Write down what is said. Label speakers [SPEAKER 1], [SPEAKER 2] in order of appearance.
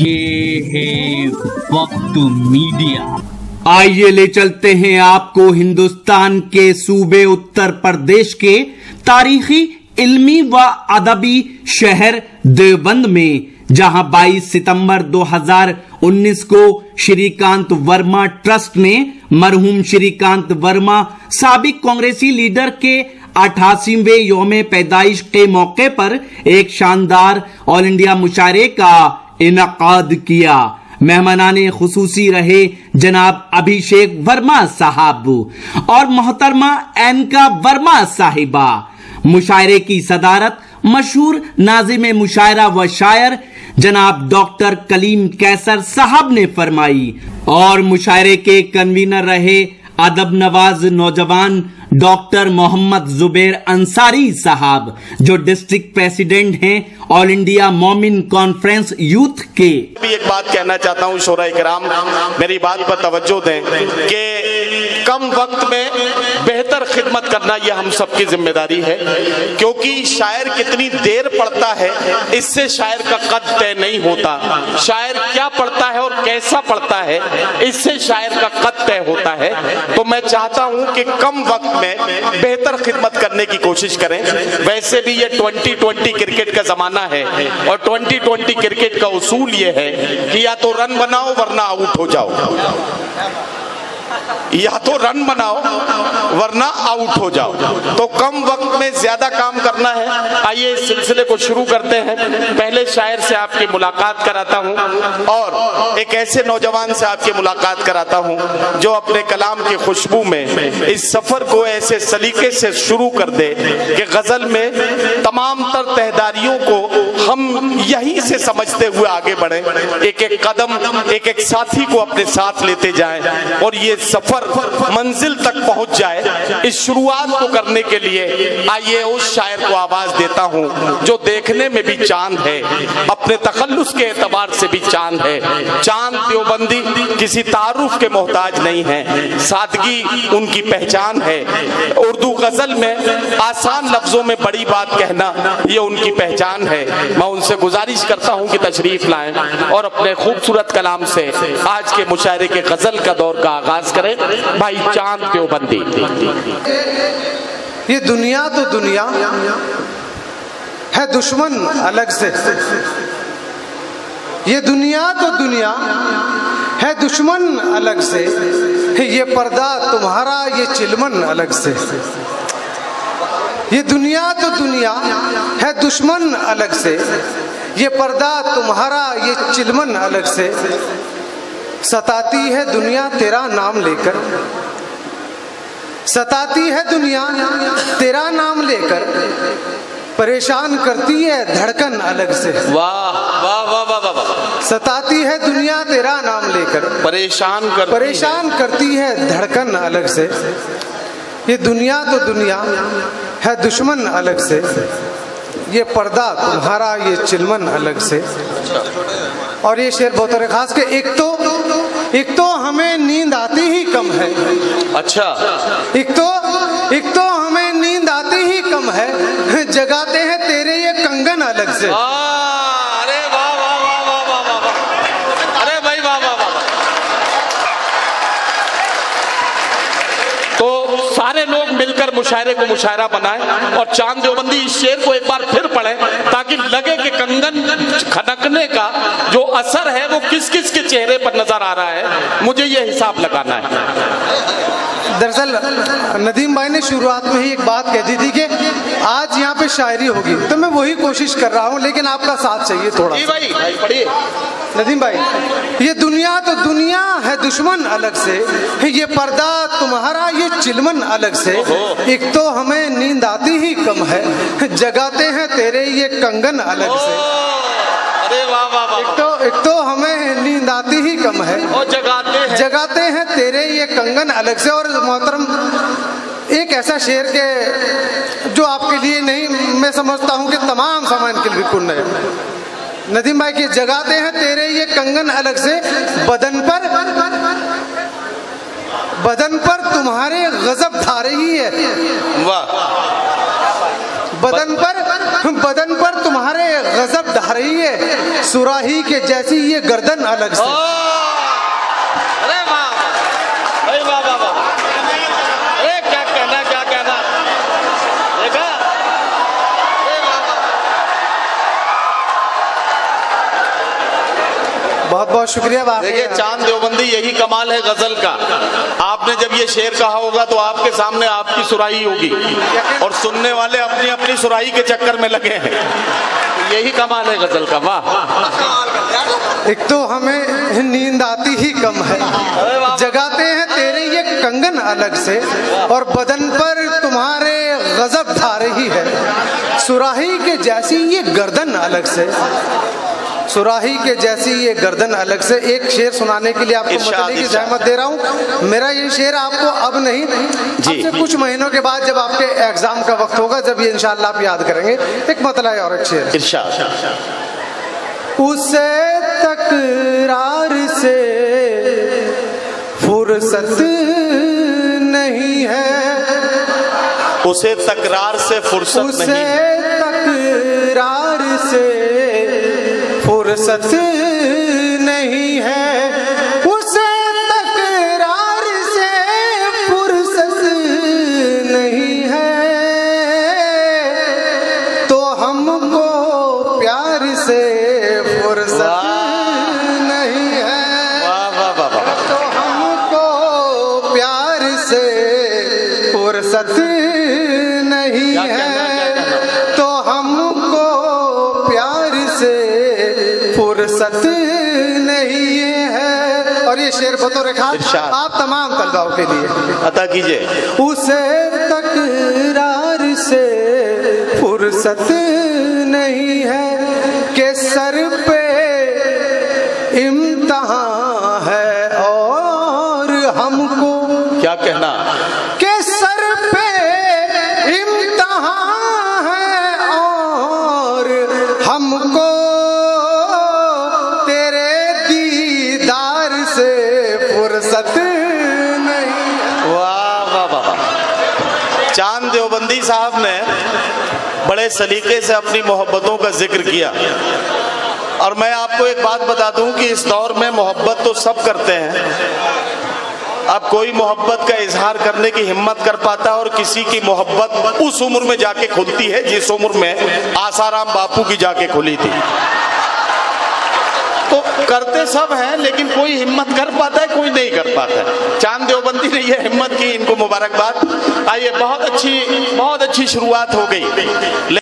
[SPEAKER 1] ये है वक्त मीडिया। आइए ले चलते हैं आपको हिंदुस्तान के सूबे उत्तर प्रदेश के तारीखी, इल्मी व अदबी शहर देवबंद में, जहां 22 सितंबर 2019 को श्रीकांत वर्मा ट्रस्ट ने मरहूम श्रीकांत वर्मा साबिक कांग्रेसी लीडर के 88वें यौम पैदाइश के मौके पर एक शानदार ऑल इंडिया मुशायरे का इनकाद किया। मेहमानाने खुसूसी रहे जनाब अभिषेक वर्मा साहब और मोहतरमा एनका वर्मा साहिबा। मुशायरे की सदारत मशहूर नाज़िम मुशायरा व शायर जनाब डॉक्टर कलीम कैसर साहब ने फरमाई और मुशायरे के कन्वीनर रहे अदब नवाज नौजवान डॉक्टर मोहम्मद जुबैर अंसारी साहब, जो डिस्ट्रिक्ट प्रेसिडेंट हैं ऑल इंडिया मोमिन कॉन्फ्रेंस यूथ के।
[SPEAKER 2] भी एक बात कहना चाहता हूँ, शोरा इकराम मेरी बात पर तवज्जो दें कि कम वक्त में बेहतर खिदमत करना यह हम सबकी जिम्मेदारी है, क्योंकि शायर कितनी देर पढ़ता है इससे शायर का कद तय नहीं होता। शायर क्या पढ़ता है और कैसा पढ़ता है इससे शायर का कद तय होता है। तो मैं चाहता हूं कि कम वक्त में बेहतर खिदमत करने की कोशिश करें। वैसे भी ये 2020 क्रिकेट का जमाना है और 2020 क्रिकेट का उसूल ये है कि या तो रन बनाओ वरना आउट हो जाओ, या तो रन बनाओ वरना आउट हो जाओ। तो कम वक्त में ज्यादा काम करना है। आइए इस सिलसिले को शुरू करते हैं। पहले शायर से आपकी मुलाकात कराता हूं और एक ऐसे नौजवान से आपकी मुलाकात कराता हूं जो अपने कलाम की खुशबू में इस सफर को ऐसे सलीके से शुरू कर दे कि गजल में तमाम तर तहदारियों को हम यहीं से समझते हुए आगे बढ़े, एक एक कदम एक एक साथी को अपने साथ लेते जाएं और ये सफर मंजिल तक पहुंच जाए। इस शुरुआत को करने के लिए आइए उस शायर को आवाज देता हूं जो देखने में भी चांद है, अपने तखल्लुस के एतबार से भी चांद है। चांद देवबंदी किसी तारुफ के मोहताज नहीं है, सादगी उनकी पहचान है। उर्दू गजल में आसान लफ्जों में बड़ी बात कहना ये उनकी पहचान है। मैं उनसे गुजारिश करता हूं कि तशरीफ लाएं और अपने खूबसूरत कलाम से आज के मुशायरे के गजल का दौर का आगाज करें। भाई चांद देवबंदी।
[SPEAKER 3] ये दुनिया तो दुनिया है दुश्मन अलग से, ये दुनिया तो दुनिया है दुश्मन अलग से, ये पर्दा तुम्हारा ये चिलमन अलग से। ये दुनिया तो दुनिया है दुश्मन अलग से, ये पर्दा तुम्हारा ये चिलमन अलग से। सताती है दुनिया तेरा नाम लेकर, सताती है दुनिया तेरा नाम लेकर, परेशान करती है धड़कन अलग से।
[SPEAKER 2] वाह वाह वाह वाह वाह।
[SPEAKER 3] सताती है दुनिया तेरा नाम लेकर, परेशान करती है धड़कन अलग से। ये दुनिया तो दुनिया है दुश्मन अलग से, ये पर्दा तुम्हारा ये चिलमन अलग से। और ये शेर बहुत खास के एक तो हमें नींद आती ही कम है।
[SPEAKER 2] अच्छा।
[SPEAKER 3] एक तो हमें नींद आती ही कम है, जगाते हैं तेरे ये कंगन अलग से।
[SPEAKER 2] अरे वाह वाह वाह वाह वाह वाह, अरे भाई वाह वाह वाह। तो सारे लोग मिलकर मुशायरे को मुशायरा बनाएं और चांद देवबंदी इस शेर को एक बार फिर पढ़ें ताकि लगे कि कंगन खनकने का जो असर है वो किस किस के चेहरे पर नजर आ रहा है। मुझे ये हिसाब लगाना है।
[SPEAKER 3] दरअसल नदीम भाई ने शुरुआत में ही एक बात कह दी थी कि आज यहाँ पे शायरी होगी, तो मैं वही कोशिश कर रहा हूँ, लेकिन आपका साथ चाहिए थोड़ा।
[SPEAKER 2] जी भाई पढ़िए।
[SPEAKER 3] नदीम भाई, ये दुनिया तो दुनिया है दुश्मन अलग से, ये पर्दा तुम्हारा ये चिलमन अलग से। एक तो हमें नींद आती ही कम है, जगाते हैं तेरे ये कंगन अलग से।
[SPEAKER 2] अरे वाह वाह वाह।
[SPEAKER 3] एक तो हमें नींद आती ही कम है
[SPEAKER 2] और जगाते हैं
[SPEAKER 3] तेरे ये कंगन अलग से। और मोहतरम एक ऐसा शेर के जो आपके लिए नहीं, मैं समझता हूँ कि तमाम सामान के लिए पुण्य है। नदीम भाई के जगाते हैं तेरे ये कंगन अलग से, बदन पर तुम्हारे गजब धारे ही है।
[SPEAKER 2] वाह।
[SPEAKER 3] बदन पर तुम्हारे गजब ढा रही है, सुराही के जैसी ये गर्दन अलग से।
[SPEAKER 2] अरे वाह, अरे वाह वाह वाह, अरे क्या कहना देखा, अरे वाह वाह।
[SPEAKER 3] बहुत बहुत शुक्रिया।
[SPEAKER 2] देखिए चांद देवबंदी, यही कमाल है गजल का। आपने जब ये शेर कहा होगा तो आपके सामने आपकी सुराही होगी और सुनने वाले अपनी अपनी सुराही के चक्कर में लगे हैं। यही कमाल है गजल का। वाह,
[SPEAKER 3] एक तो हमें नींद आती ही कम है, जगाते हैं तेरे ये कंगन अलग से, और बदन पर तुम्हारे गजब ढा रही है, सुराही के जैसी ये गर्दन अलग से, सुराही के जैसी ये गर्दन अलग से। एक शेर सुनाने के लिए आपको मतली की जहमत दे रहा हूँ। मेरा ये शेर आपको अब नहीं, आपसे कुछ महीनों के बाद जब आपके एग्जाम का वक्त होगा, जब ये इंशाल्लाह आप याद करेंगे। एक मतला है और एक शेर। उसे तकरार से फुर्सत नहीं है,
[SPEAKER 2] उसे तकरार से फुर्सत नहीं,
[SPEAKER 3] उसे तकरार से फुर्सत नहीं है, उसे तकरार से फुर्सत नहीं है, तो हमको प्यार से फुर्सत नहीं है।
[SPEAKER 2] वाह वाह वाह वाह।
[SPEAKER 3] तो हमको प्यार से फुर्सत नहीं है, तो हमको प्यार से फुर्सत नहीं है। और ये शेर बतौर खास आप तमाम तलबाओं के लिए
[SPEAKER 2] अता कीजिए।
[SPEAKER 3] उसे तकरार से फुर्सत नहीं है कि सर पे इम्तिहान है और हमको,
[SPEAKER 2] क्या कहना,
[SPEAKER 3] के सर पे इम्तिहान है और हमको तेरे दीदार से फुर्सत नहीं।
[SPEAKER 2] वाह वाह वाह वाह। चांद देवबंदी साहब ने बड़े सलीके से अपनी मोहब्बतों का जिक्र किया, और मैं आपको एक बात बता दूं कि इस दौर में मोहब्बत तो सब करते हैं। अब कोई मोहब्बत का इजहार करने की हिम्मत कर पाता है, और किसी की मोहब्बत उस उम्र में जाके खुलती है जिस उम्र में आसाराम बापू की जाके खुली थी। तो करते सब हैं, लेकिन कोई हिम्मत कर पाता है, कोई नहीं कर पाता है। चांद देवबंदी ने ये हिम्मत की, इनको मुबारकबाद। आइए, बहुत अच्छी शुरुआत हो गई।